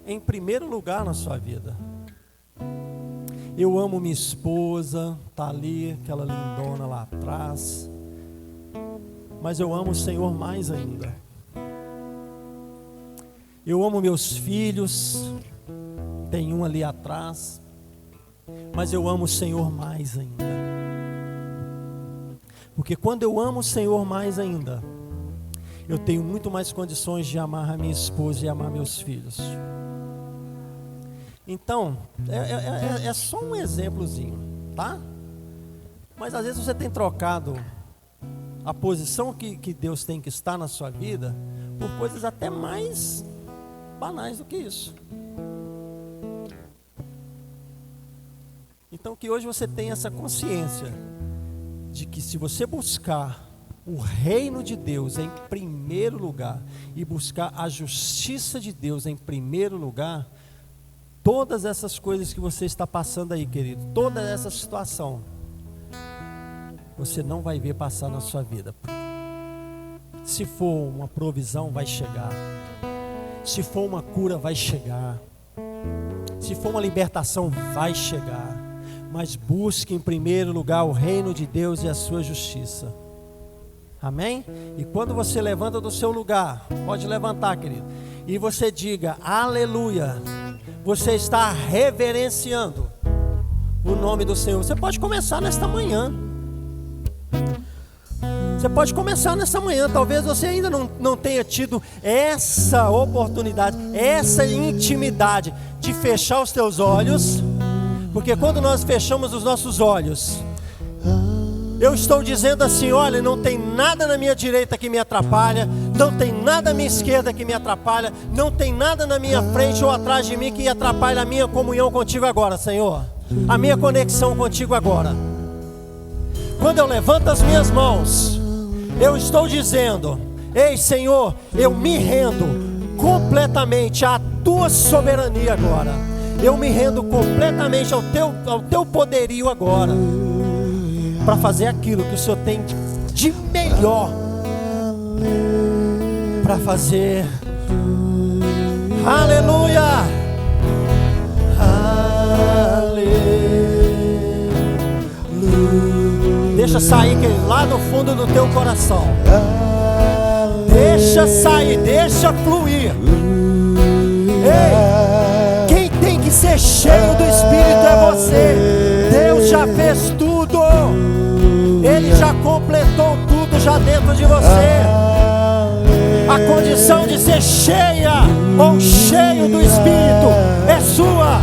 [SPEAKER 1] em primeiro lugar na sua vida. Eu amo minha esposa, está ali, aquela lindona lá atrás. Mas eu amo o Senhor mais ainda. Eu amo meus filhos, tem um ali atrás. Mas eu amo o Senhor mais ainda. Porque quando eu amo o Senhor mais ainda, eu tenho muito mais condições de amar a minha esposa e amar meus filhos. Então, é só um exemplozinho, tá? Mas às vezes você tem trocado a posição que Deus tem que estar na sua vida por coisas até mais banais do que isso. Então que hoje você tenha essa consciência de que se você buscar o reino de Deus em primeiro lugar e buscar a justiça de Deus em primeiro lugar, todas essas coisas que você está passando aí, querido, toda essa situação, você não vai ver passar na sua vida. Se for uma provisão, vai chegar. Se for uma cura, vai chegar. Se for uma libertação, vai chegar. Mas busque em primeiro lugar o reino de Deus e a sua justiça. Amém? E quando você levanta do seu lugar, pode levantar, querido, e você diga aleluia, você está reverenciando o nome do Senhor. Você pode começar nesta manhã. Você pode começar nessa manhã. Talvez você ainda não tenha tido essa oportunidade, essa intimidade de fechar os teus olhos. Porque quando nós fechamos os nossos olhos, eu estou dizendo assim: olha, não tem nada na minha direita que me atrapalha, não tem nada à minha esquerda que me atrapalha, não tem nada na minha frente ou atrás de mim que atrapalha a minha comunhão contigo agora, Senhor, a minha conexão contigo agora. Quando eu levanto as minhas mãos, eu estou dizendo: ei, Senhor, eu me rendo completamente à tua soberania agora. Eu me rendo completamente ao teu poderio agora, para fazer aquilo que o Senhor tem de melhor para fazer. Aleluia! Aleluia! Deixa sair lá no fundo do teu coração. Deixa sair, deixa fluir. Ei, quem tem que ser cheio do Espírito é você. Deus já fez tudo. Ele já completou tudo já dentro de você. A condição de ser cheia ou cheio do Espírito é sua.